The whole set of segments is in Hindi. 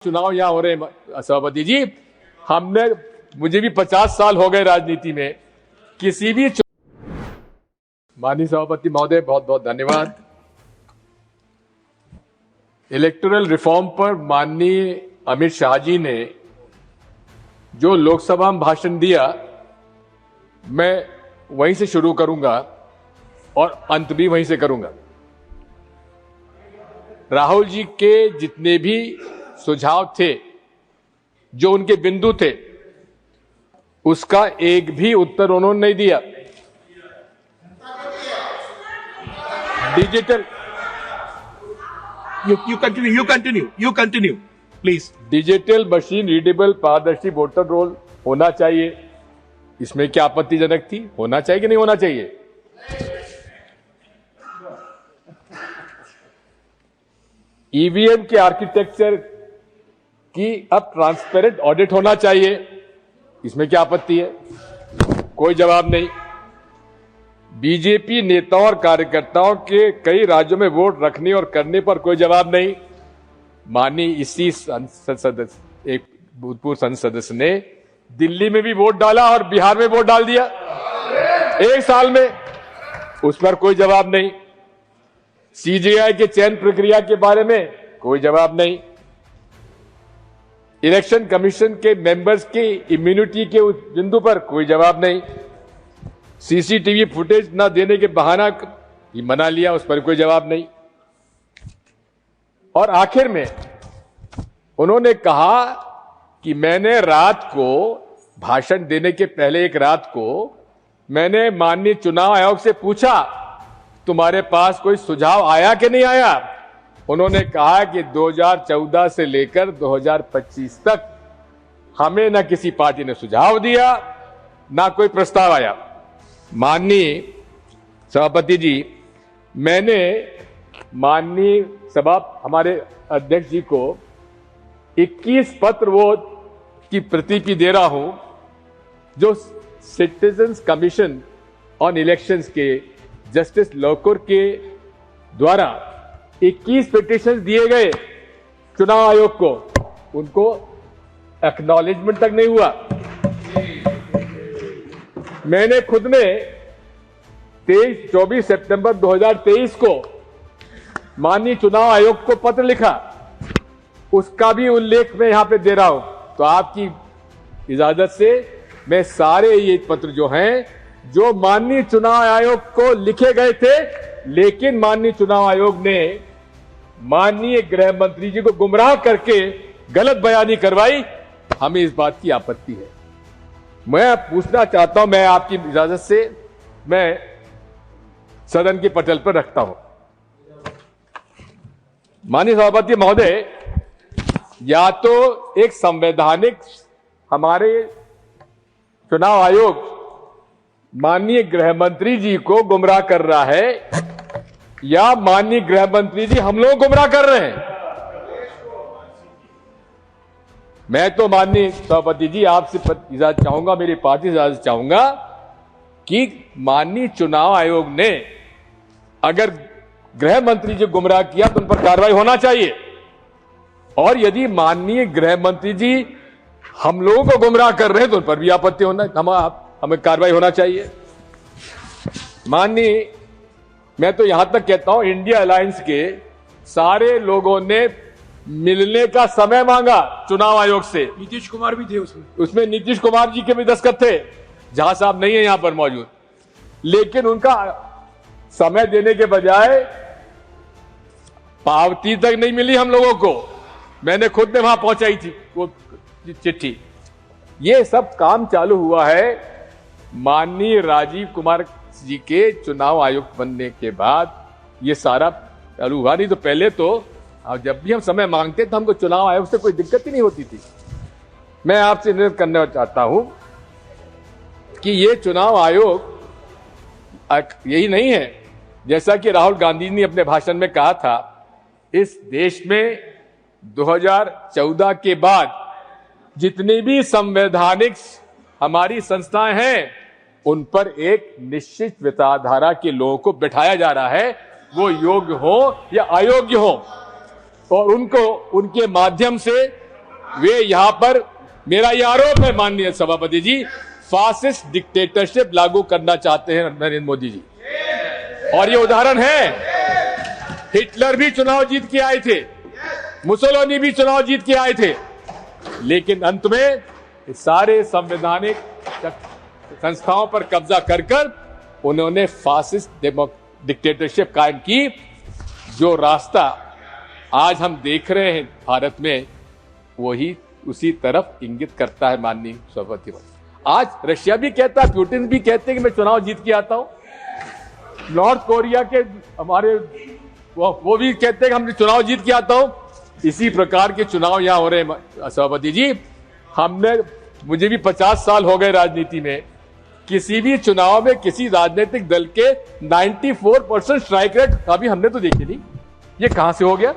चुनाव यहाँ हो रहे हैं सभापति जी। मुझे भी 50 साल हो गए राजनीति में। किसी भी माननीय सभापति महोदय, बहुत बहुत धन्यवाद। इलेक्टोरल रिफॉर्म पर माननीय अमित शाह जी ने जो लोकसभा में भाषण दिया, मैं वहीं से शुरू करूंगा और अंत भी वहीं से करूंगा। राहुल जी के जितने भी सुझाव थे, जो उनके बिंदु थे, उसका एक भी उत्तर उन्होंने नहीं दिया। Digital You continue, please. Digital machine readable पारदर्शी वोटर रोल होना चाहिए, इसमें क्या आपत्तिजनक थी? होना चाहिए कि नहीं होना चाहिए? ईवीएम के आर्किटेक्चर की अब ट्रांसपेरेंट ऑडिट होना चाहिए, इसमें क्या आपत्ति है? कोई जवाब नहीं। बीजेपी नेताओं और कार्यकर्ताओं के कई राज्यों में वोट रखने और करने पर कोई जवाब नहीं। माननीय इसी संसद सदस्य, एक भूतपूर्व संसद सदस्य ने दिल्ली में भी वोट डाला और बिहार में वोट डाल दिया एक साल में, उस पर कोई जवाब नहीं। सीजेआई के चयन प्रक्रिया के बारे में कोई जवाब नहीं। इलेक्शन कमीशन के मेंबर्स की इम्यूनिटी के उस बिंदु पर कोई जवाब नहीं। सीसीटीवी फुटेज न देने के बहाना ही मना लिया, उस पर कोई जवाब नहीं। और आखिर में उन्होंने कहा कि मैंने रात को भाषण देने के पहले एक रात को मैंने माननीय चुनाव आयोग से पूछा, तुम्हारे पास कोई सुझाव आया कि नहीं आया? उन्होंने कहा कि 2014 से लेकर 2025 तक हमें न किसी पार्टी ने सुझाव दिया, ना कोई प्रस्ताव आया। माननीय सभापति जी, मैंने माननीय हमारे अध्यक्ष जी को 21 पत्र वो की प्रति दे रहा हूं, जो सिटीजन्स कमीशन ऑन इलेक्शंस के जस्टिस लोकुर के द्वारा 21 पिटीशन दिए गए चुनाव आयोग को, उनको एक्नॉलेजमेंट तक नहीं हुआ। मैंने खुद ने 24 सितंबर 2023 को माननीय चुनाव आयोग को पत्र लिखा, उसका भी उल्लेख मैं यहां पे दे रहा हूं। तो आपकी इजाजत से मैं सारे ये पत्र जो हैं, जो माननीय चुनाव आयोग को लिखे गए थे, लेकिन माननीय चुनाव आयोग ने माननीय गृह मंत्री जी को गुमराह करके गलत बयानी करवाई, हमें इस बात की आपत्ति है। मैं पूछना चाहता हूं, मैं आपकी इजाजत से मैं सदन के पटल पर रखता हूं। माननीय सभापति महोदय, या तो एक संवैधानिक हमारे चुनाव आयोग माननीय गृह मंत्री जी को गुमराह कर रहा है, या माननीय गृह मंत्री जी हम लोग गुमराह कर रहे हैं। मैं तो माननीय सभापति जी आपसे इजाजत चाहूंगा, मेरी पार्टी से इजाजत चाहूंगा कि माननीय चुनाव आयोग ने अगर गृह मंत्री जी गुमराह किया तो उन पर कार्रवाई होना चाहिए, और यदि माननीय गृह मंत्री जी हम लोगों को गुमराह कर रहे हैं तो उन पर भी आपत्ति होना, हमें कार्रवाई होना चाहिए। माननीय, मैं तो यहां तक कहता हूं, इंडिया अलायंस के सारे लोगों ने मिलने का समय मांगा चुनाव आयोग से। नीतीश कुमार भी थे उसमें नीतीश कुमार जी के भी दस्तखत थे, जहां साहब नहीं है यहां पर मौजूद, लेकिन उनका समय देने के बजाय पावती तक नहीं मिली हम लोगों को। मैंने खुद ने वहां पहुंचाई थी वो चिट्ठी। ये सब काम चालू हुआ है माननीय राजीव कुमार जी के चुनाव आयुक्त बनने के बाद, ये सारा चालू हुआ। नहीं तो पहले तो जब भी हम समय मांगते तो हमको चुनाव आयोग से कोई दिक्कत ही नहीं होती थी। मैं आपसे निवेदन करना चाहता हूं कि ये चुनाव आयोग यही नहीं है, जैसा कि राहुल गांधी ने अपने भाषण में कहा था, इस देश में 2014 के बाद जितनी भी संवैधानिक हमारी संस्थाएं हैं, उन पर एक निश्चित विचारधारा के लोगों को बिठाया जा रहा है, वो योग्य हो या अयोग्य हो, और उनको उनके माध्यम से वे यहां पर, मेरा यह आरोप है माननीय सभापति जी, फासिस्ट डिक्टेटरशिप लागू करना चाहते हैं नरेंद्र मोदी जी। और ये उदाहरण है, हिटलर भी चुनाव जीत के आए थे, मुसोलिनी भी चुनाव जीत के आए थे, लेकिन अंत में सारे संवैधानिक संस्थाओं पर कब्जा कर कर उन्होंने फासिस्ट डिक्टेटरशिप कायम की। जो रास्ता आज हम देख रहे हैं भारत में, वही उसी तरफ इंगित करता है माननीय सभापति। आज रशिया भी कहता है, पुतिन भी कहते हैं कि मैं चुनाव जीत के आता हूं। नॉर्थ कोरिया के हमारे वो भी कहते हैं कि हम चुनाव जीत के आता हूं। इसी प्रकार के चुनाव यहां हो रहे हैं सभापति जी। मुझे भी 50 साल हो गए राजनीति में। किसी भी चुनाव में किसी राजनीतिक दल के 94% स्ट्राइक रेट अभी हमने तो देखी नहीं। ये कहां से हो गया?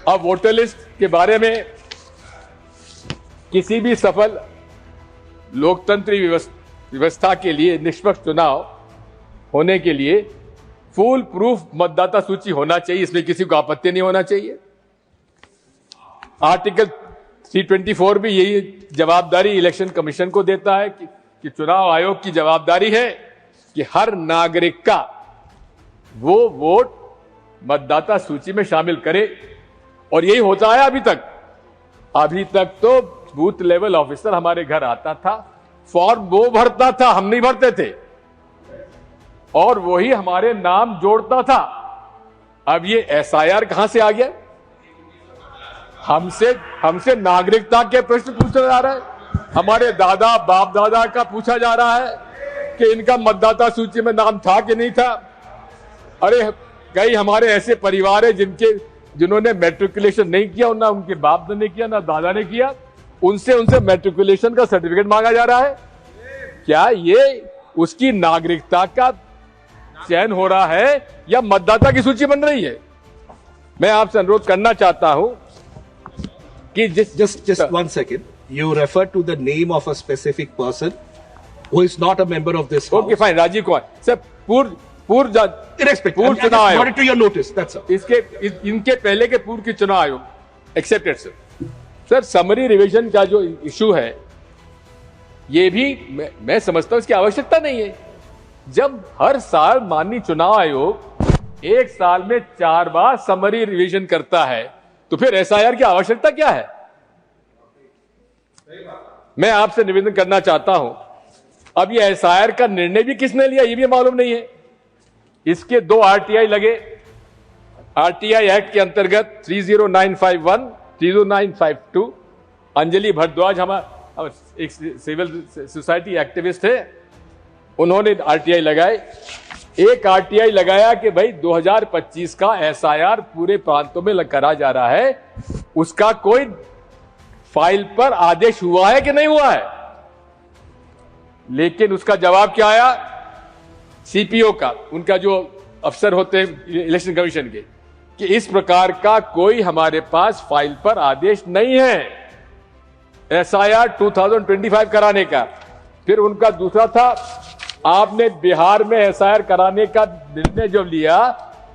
अब वोटर लिस्ट के बारे में किसी भी सफल लोकतंत्री व्यवस्था के लिए, निष्पक्ष चुनाव होने के लिए फुल प्रूफ मतदाता सूची होना चाहिए। इसमें किसी को आपत्ति नहीं होना चाहिए। आर्टिकल 324 भी यही जवाबदारी इलेक्शन कमीशन को देता है कि चुनाव आयोग की जवाबदारी है कि हर नागरिक का वो वोट मतदाता सूची में शामिल करे। और यही होता है अभी तक। अभी तक तो बूथ लेवल ऑफिसर हमारे घर आता था, फॉर्म वो भरता था, हम नहीं भरते थे, और वही हमारे नाम जोड़ता था। अब ये एसआईआर कहां से आ गया? हमसे नागरिकता के प्रश्न पूछा जा रहा है। हमारे दादा बाप दादा का पूछा जा रहा है कि इनका मतदाता सूची में नाम था कि नहीं था। अरे कई हमारे ऐसे परिवार है जिन्होंने मैट्रिकुलेशन नहीं किया, ना उनके बाप ने किया, ना दादा ने किया। उनसे मैट्रिकुलेशन का सर्टिफिकेट मांगा जा रहा है। क्या ये उसकी नागरिकता का चयन हो रहा है या मतदाता की सूची बन रही है? मैं आपसे अनुरोध करना चाहता हूं कि Just 1 second. You refer to the name of a specific person who is not a member of this house. Okay fine, Rajiv Kumar sir, पूर्व Irrespective. चुनाव Brought आयोग, it to your notice. That's all. इनके पहले के पूर्व के चुनाव आयोग एक्सेप्टेड सर। समरी रिवीजन का जो इशू है, ये भी मैं समझता हूं इसकी आवश्यकता नहीं है। जब हर साल माननीय चुनाव आयोग एक साल में 4 बार समरी रिवीजन करता है, तो फिर एसआईआर की आवश्यकता क्या है? मैं आपसे निवेदन करना चाहता हूं, अब ये एसआईआर का निर्णय भी किसने लिया ये भी मालूम नहीं है। इसके 2 आरटीआई लगे। आरटीआई एक्ट के अंतर्गत 30951, 30952। अंजलि भारद्वाज हमारा एक सिविल सोसाइटी एक्टिविस्ट है, उन्होंने आरटीआई लगाए। एक आरटीआई लगाया कि भाई 2025 का एसआईआर पूरे प्रांतों में करा जा रहा है, उसका कोई फाइल पर आदेश हुआ है कि नहीं हुआ है। लेकिन उसका जवाब क्या आया सीपीओ का, उनका जो अफसर होते हैं इलेक्शन कमीशन के, कि इस प्रकार का कोई हमारे पास फाइल पर आदेश नहीं है एसआईआर 2025 कराने का। फिर उनका दूसरा था, आपने बिहार में एसआईआर कराने का निर्णय जब लिया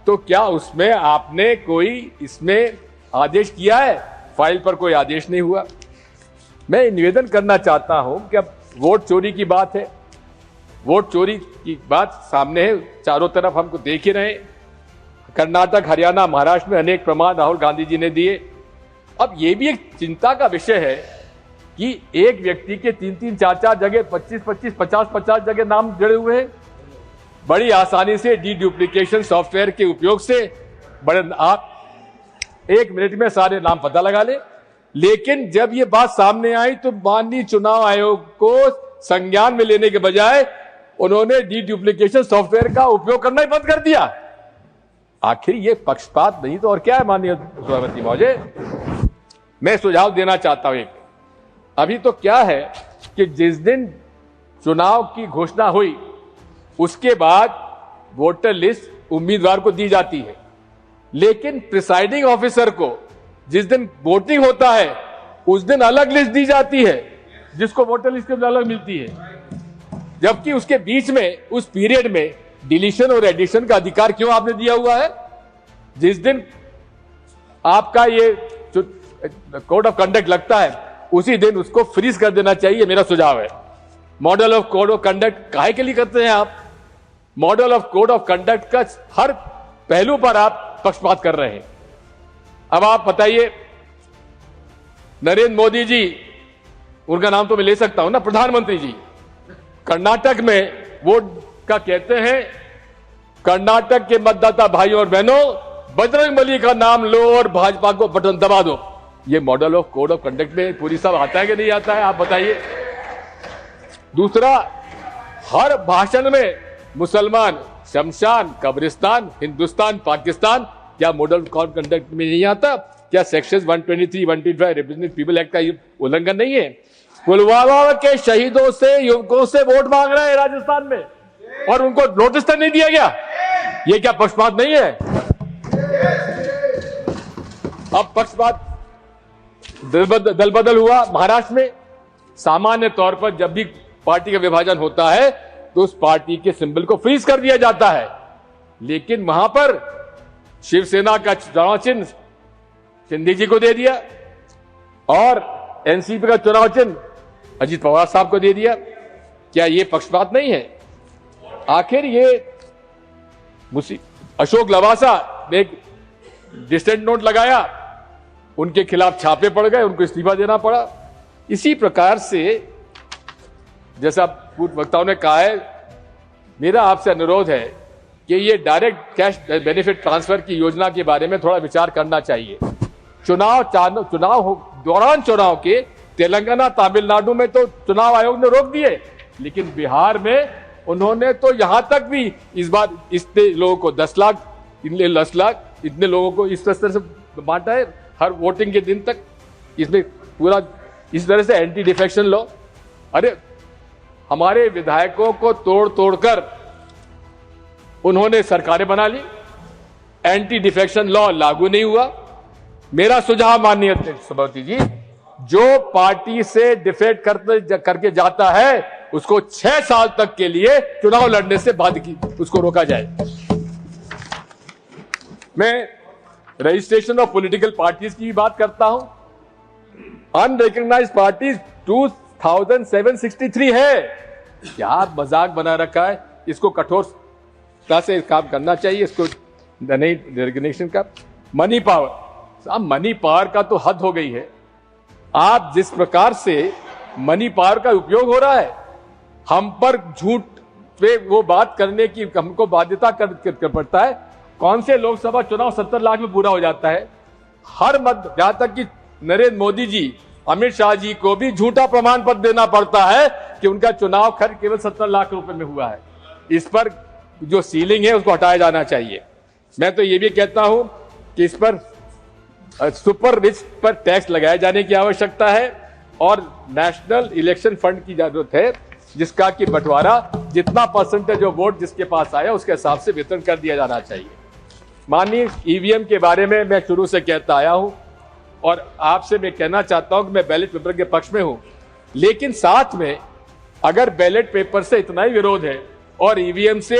तो क्या उसमें आपने कोई इसमें आदेश किया है? फाइल पर कोई आदेश नहीं हुआ। मैं निवेदन करना चाहता हूं कि अब वोट चोरी की बात है, वोट चोरी की बात सामने है, चारों तरफ हमको देख ही रहे। कर्नाटक, हरियाणा, महाराष्ट्र में अनेक प्रमाण राहुल गांधी जी ने दिए। अब ये भी एक चिंता का विषय है कि एक व्यक्ति के 3-3, 4-4 जगह 25-25, 50-50 जगह नाम जुड़े हुए हैं। बड़ी आसानी से डी डुप्लीकेशन सॉफ्टवेयर के उपयोग से आप 1 मिनट में सारे नाम पता लगा ले। लेकिन जब ये बात सामने आई तो माननीय चुनाव आयोग को संज्ञान में लेने के बजाय उन्होंने डी डुप्लीकेशन सॉफ्टवेयर का उपयोग करना ही बंद कर दिया। आखिर ये पक्षपात नहीं तो और क्या है माननीय सभापति महोदय? मैं सुझाव देना चाहता हूं एक, अभी तो क्या है कि जिस दिन चुनाव की घोषणा हुई उसके बाद वोटर लिस्ट उम्मीदवार को दी जाती है, लेकिन प्रिसाइडिंग ऑफिसर को जिस दिन वोटिंग होता है उस दिन अलग लिस्ट दी जाती है, जिसको वोटर लिस्ट के अलग मिलती है, जबकि उसके बीच में उस पीरियड में डिलीशन और एडिशन का अधिकार क्यों आपने दिया हुआ है? जिस दिन आपका ये जो कोड ऑफ कंडक्ट लगता है उसी दिन उसको फ्रीज कर देना चाहिए, मेरा सुझाव है। Model of code of conduct काहे के लिए करते हैं आप? Model of code of conduct का हर पहलू पर आप पक्षपात कर रहे हैं। अब आप बताइए, नरेंद्र मोदी जी, उनका नाम तो मैं ले सकता हूं ना, प्रधानमंत्री जी, कर्नाटक में वोट का कहते हैं, कर्नाटक के मतदाता भाइयों और बहनों, बजरंगबली का नाम लो और भाजपा को बटन दबा दो। ये model of code of conduct में पूरी सब आता है कि नहीं आता है? आप बताइए। दूसरा, हर भाषण में मुसलमान, शमशान, कब्रिस्तान, हिंदुस्तान, पाकिस्तान, क्या मॉडल कोड कंडक्ट में नहीं आता? क्या सेक्शन 123, 125 रिप्रेजेंटेटिव पीपल एक्ट का उल्लंघन नहीं है? पुलवामा के शहीदों से, युवकों से वोट मांग रहे हैं राजस्थान में और उनको नोटिस तक नहीं दिया गया। ये क्या पक्षपात नहीं है? अब पक्षपात दल बदल हुआ महाराष्ट्र में। सामान्य तौर पर जब भी पार्टी का विभाजन होता है तो उस पार्टी के सिंबल को फ्रीज कर दिया जाता है, लेकिन वहां पर शिवसेना का चुनाव चिन्ह शिंदे जी को दे दिया और एनसीपी का चुनाव चिन्ह अजीत पवार साहब को दे दिया। क्या ये पक्षपात नहीं है? आखिर ये अशोक लवासा ने एक डिसेंट नोट लगाया, उनके खिलाफ छापे पड़ गए, उनको इस्तीफा देना पड़ा। इसी प्रकार से जैसा पूर्व वक्ताओं ने कहा है, मेरा आपसे अनुरोध है कि ये डायरेक्ट कैश बेनिफिट ट्रांसफर की योजना के बारे में थोड़ा विचार करना चाहिए। दौरान चुनाव के तेलंगाना, तमिलनाडु में तो चुनाव आयोग ने रोक दिए, लेकिन बिहार में उन्होंने तो यहां तक भी इस बार इतने लोगों को 10 लाख, इतने 10 लाख, इतने लोगों को इस तरह से बांटा है हर वोटिंग के दिन तक। इसमें पूरा इस तरह से एंटी डिफेक्शन लॉ, अरे हमारे विधायकों को तोड़ तोड़कर उन्होंने सरकारें बना ली, एंटी डिफेक्शन लॉ लागू नहीं हुआ। मेरा सुझाव माननीय सभापति जी, जो पार्टी से डिफेक्ट करके जाता है उसको 6 साल तक के लिए चुनाव लड़ने से उसको रोका जाए। मैं रजिस्ट्रेशन ऑफ पॉलिटिकल पार्टीज की बात करता हूं। अनरिकॉग्नाइज्ड पार्टीज 2763 है। क्या मजाक बना रखा है? इसको कठोरता से काम करना चाहिए, इसको नहीं रिकॉग्निशन का। मनी पावर, साहब मनी पावर का तो हद हो गई है। आप जिस प्रकार से मनी पावर का उपयोग हो रहा है, हम पर झूठ पे वो बात करने की हमको बाध्यता कर पड़ता है। कौन से लोकसभा चुनाव 70 लाख में पूरा हो जाता है? हर मत, जहां तक कि नरेंद्र मोदी जी, अमित शाह जी को भी झूठा प्रमाण पत्र देना पड़ता है कि उनका चुनाव खर्च केवल 70 लाख रुपए में हुआ है। इस पर जो सीलिंग है उसको हटाया जाना चाहिए। मैं तो ये भी कहता हूं कि इस पर सुपर रिच पर टैक्स लगाए जाने की आवश्यकता है और नेशनल इलेक्शन फंड की जरूरत है, जिसका कि बंटवारा जितना परसेंटेज ऑफ वोट जिसके पास आया उसके हिसाब से वितरण कर दिया जाना चाहिए। माननीय ईवीएम के बारे में मैं शुरू से कहता आया हूं और आपसे मैं कहना चाहता हूं कि मैं बैलेट पेपर के पक्ष में हूं, लेकिन साथ में अगर बैलेट पेपर से इतना ही विरोध है और ईवीएम से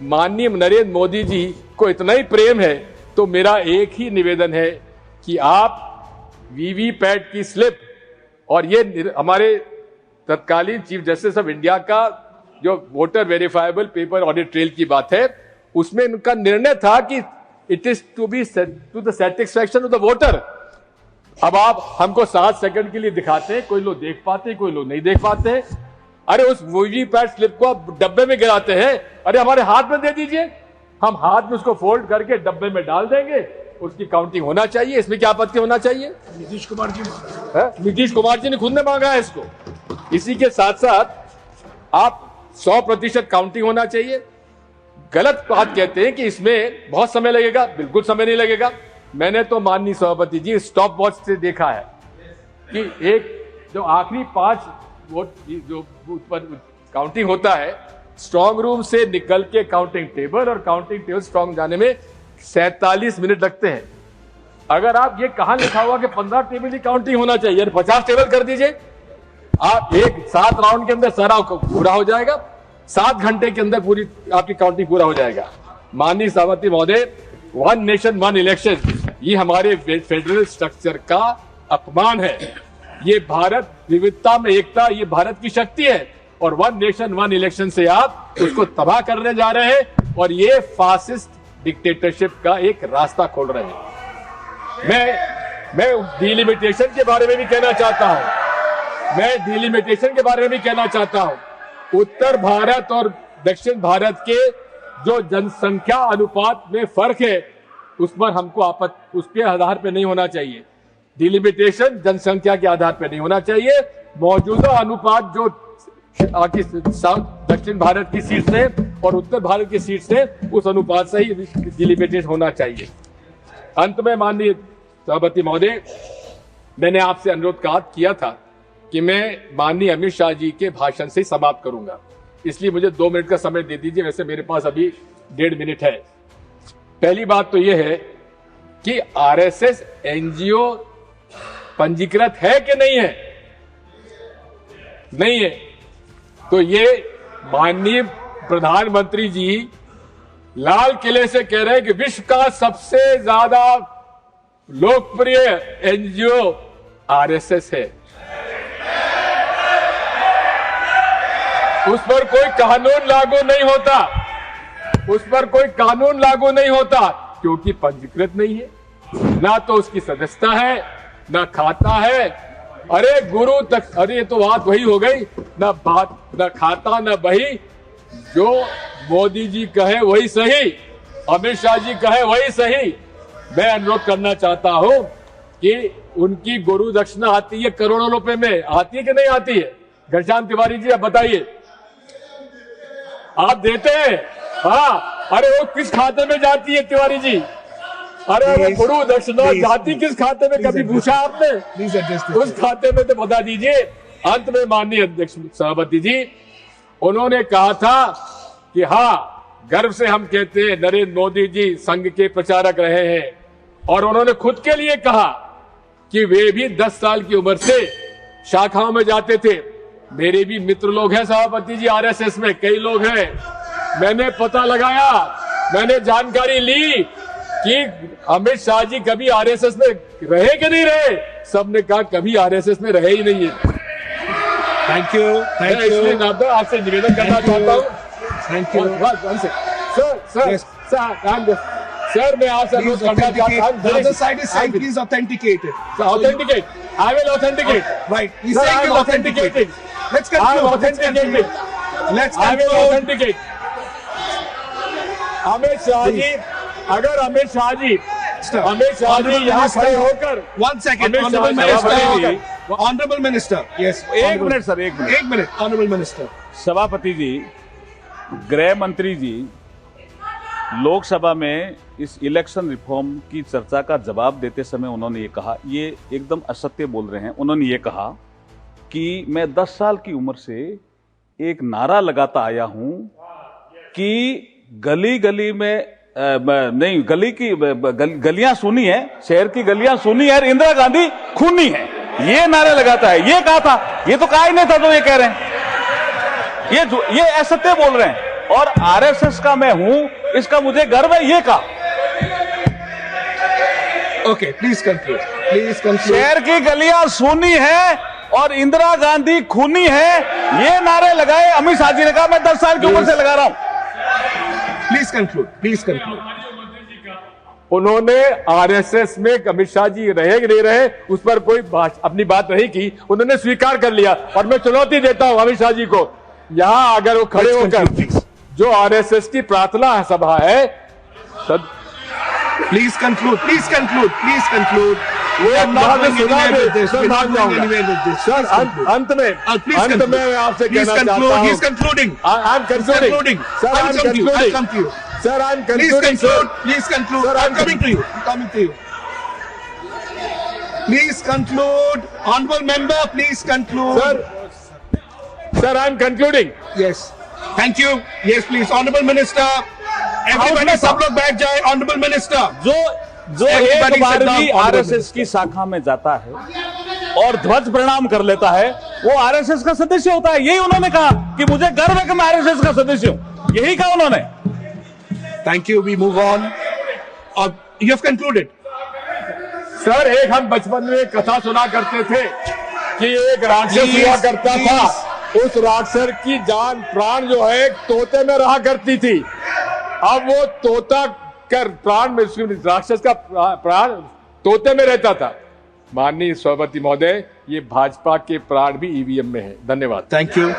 माननीय नरेंद्र मोदी जी को इतना ही प्रेम है, तो मेरा एक ही निवेदन है कि आप वीवीपैट की स्लिप और ये हमारे तत्कालीन चीफ जस्टिस ऑफ इंडिया का जो voter verifiable paper audit trail की बात है, उसमें उनका निर्णय था कि it is to be to the satisfaction of the voter. अब आप हमको 7 सेकंड के लिए दिखाते हैं, कोई लोग देख पाते हैं, कोई लोग नहीं देख पाते हैं। अरे उस वीवीपैट स्लिप को आप डब्बे में गिराते हैं, अरे हमारे हाथ में दे दीजिए, हम हाथ में उसको फोल्ड करके डब्बे में डाल देंगे, उसकी काउंटिंग होना चाहिए। इसमें क्या आपत्ति होना चाहिए? नीतीश कुमार जी ने खुद ने मांगा है इसको। इसी के साथ साथ आप 100% काउंटिंग होना चाहिए। गलत बात कहते हैं कि इसमें बहुत समय लगेगा, बिल्कुल समय नहीं लगेगा। मैंने तो माननीय सभापति जी स्टॉप वॉच से देखा है कि एक जो आखिरी 5 वोट जो बूथ पर काउंटिंग होता है, स्ट्रांग रूम से निकल के काउंटिंग टेबल और काउंटिंग टेबल स्ट्रांग जाने में 47 मिनट लगते हैं। अगर आप ये कहां लिखा हुआ कि 15 टेबल की काउंटिंग होना चाहिए, 50 टेबल कर दीजिए। आप 7 राउंड के अंदर सारा पूरा हो जाएगा, 7 घंटे के अंदर पूरी आपकी काउंटिंग पूरा हो जाएगा। माननीय सभापति महोदय, 1 नेशन 1 इलेक्शन ये हमारे फेडरल स्ट्रक्चर का अपमान है। ये भारत विविधता में एकता, ये भारत की शक्ति है और वन नेशन वन इलेक्शन से आप उसको तबाह करने जा रहे हैं और ये फासिस्ट डिक्टेटरशिप का एक रास्ता खोल रहे हैं। मैं डिलिमिटेशन के बारे में भी कहना चाहता हूं। उत्तर भारत और दक्षिण भारत के जो जनसंख्या अनुपात में फर्क है उस पर हमको उसके आधार पर नहीं होना चाहिए। डिलिमिटेशन जनसंख्या के आधार पर नहीं होना चाहिए। मौजूदा अनुपात जो दक्षिण भारत की सीट से और उत्तर भारत की सीट से उस अनुपात से ही डिलिमिटेशन होना चाहिए। अंत में माननीय सभापति महोदय, मैंने आपसे अनुरोध किया था कि मैं माननीय अमित शाह जी के भाषण से समाप्त करूंगा, इसलिए मुझे 2 मिनट का समय दे दीजिए। वैसे मेरे पास अभी 1.5 मिनट है। पहली बात तो यह है कि आरएसएस एनजीओ पंजीकृत है कि नहीं है? नहीं है। तो ये माननीय प्रधानमंत्री जी लाल किले से कह रहे हैं कि विश्व का सबसे ज्यादा लोकप्रिय एनजीओ आरएसएस है। उस पर कोई कानून लागू नहीं होता क्योंकि पंजीकृत नहीं है, ना तो उसकी सदस्यता है, ना खाता है। अरे गुरु तक, अरे ये तो बात वही हो गई, ना खाता ना बही। जो मोदी जी कहे वही सही, अमित शाह जी कहे वही सही। मैं अनुरोध करना चाहता हूं कि उनकी गुरु दक्षिणा आती है करोड़ों रुपए में, आती है कि नहीं आती है? घनश्याम तिवारी जी आप बताइए, आप देते हैं? हाँ। अरे वो किस खाते में जाती है तिवारी जी? अरे वो गुरु दक्षिणा जाती किस खाते में, कभी पूछा आपने? उस खाते में तो बता दीजिए। अंत में माननीय अध्यक्ष सभापति जी, उन्होंने कहा था कि हाँ, गर्व से हम कहते हैं नरेंद्र मोदी जी संघ के प्रचारक रहे हैं और उन्होंने खुद के लिए कहा कि वे भी 10 साल की उम्र से शाखाओं में जाते थे। मेरे भी मित्र लोग हैं सभापति जी, आरएसएस में कई लोग हैं। मैंने पता लगाया, मैंने जानकारी ली कि अमित शाह जी कभी आरएसएस में रहे कि नहीं रहे। सबने कहा कभी आरएसएस में रहे ही नहीं है। Thank you. इसलिए आपसे निवेदन करना चाहता हूँ। थैंक यू सर, मैं आपसे अनुरोध करना चाहता हूँ। The other side is saying please authenticate it. Authenticate. I will authenticate. Right. He's Sir, saying I am he'll authenticate. authenticating. Let's I am conclude. authenticating. I will authenticate. Amit Shah ji, अगर अमित शाह जी यहाँ खड़े होकर, One second, Honorable Minister. Yes. एक मिनट सर, एक मिनट। Honorable Minister. सभापति जी, गृह मंत्री जी लोकसभा में इस इलेक्शन रिफॉर्म की चर्चा का जवाब देते समय उन्होंने ये कहा, ये एकदम असत्य बोल रहे हैं। उन्होंने ये कहा कि मैं 10 साल की उम्र से एक नारा लगाता आया हूं कि गली गली में नहीं, गलियां सुनी है, शहर की गलियां सुनी है, इंदिरा गांधी खूनी है, ये नारे लगाता है। ये कहा था, ये तो कहा ही नहीं था जो ये कह रहे हैं। ये असत्य बोल रहे हैं और आरएसएस का मैं हूं, इसका मुझे गर्व है, ये कहा। Okay, please conclude. Please conclude. शहर की गलियां सुनी है और इंदिरा गांधी खूनी है, ये नारे लगाए अमित शाह जी ने कहा। मैं 10 साल की उम्र से लगा रहा हूं। Please conclude. Please conclude. उन्होंने आरएसएस में अमित शाह जी रहे कि नहीं रहे उस पर कोई अपनी बात नहीं की, उन्होंने स्वीकार कर लिया। और मैं चुनौती देता हूं अमित शाह जी को, यहां अगर वो खड़े होकर जो आरएसएस की प्रार्थना सभा है, Please conclude. Please conclude. Please conclude. We are not going anywhere with this. We are not going anywhere with this. Sir, अंत में मैं आपसे कहना चाहता हूं। He's concluding. I'm concluding. Sir, I'm concluding. I'll come to you. Sir, I'm Please concluding. conclude. Please conclude. Sir, I'm coming to you. I'm coming to you. Please conclude. Honorable member, please conclude. Sir, I'm concluding. Yes. Thank you. Yes, please. Honorable Minister. Everybody सब लोग बैठ जाए। Honorable Minister. जो एक बार भी आरएसएस की शाखा में जाता है और ध्वज प्रणाम कर लेता है, वो आरएसएस का सदस्य होता है। यही उन्होंने कहा कि मुझे गर्व है कि मैं आरएसएस का सदस्य हूं, यही कहा उन्होंने। Thank you. We move on. You have concluded. Sir एक हम बचपन में एक कथा सुना करते थे कि एक राक्षस हुआ करता था, उस राक्षस की जान प्राण जो है एक तोते में रहा करती थी। अब वो तोता कर प्राण में, राक्षस का प्राण तोते में रहता था। माननीय सभापति महोदय, ये भाजपा के प्राण भी ईवीएम में है। धन्यवाद। Thank you.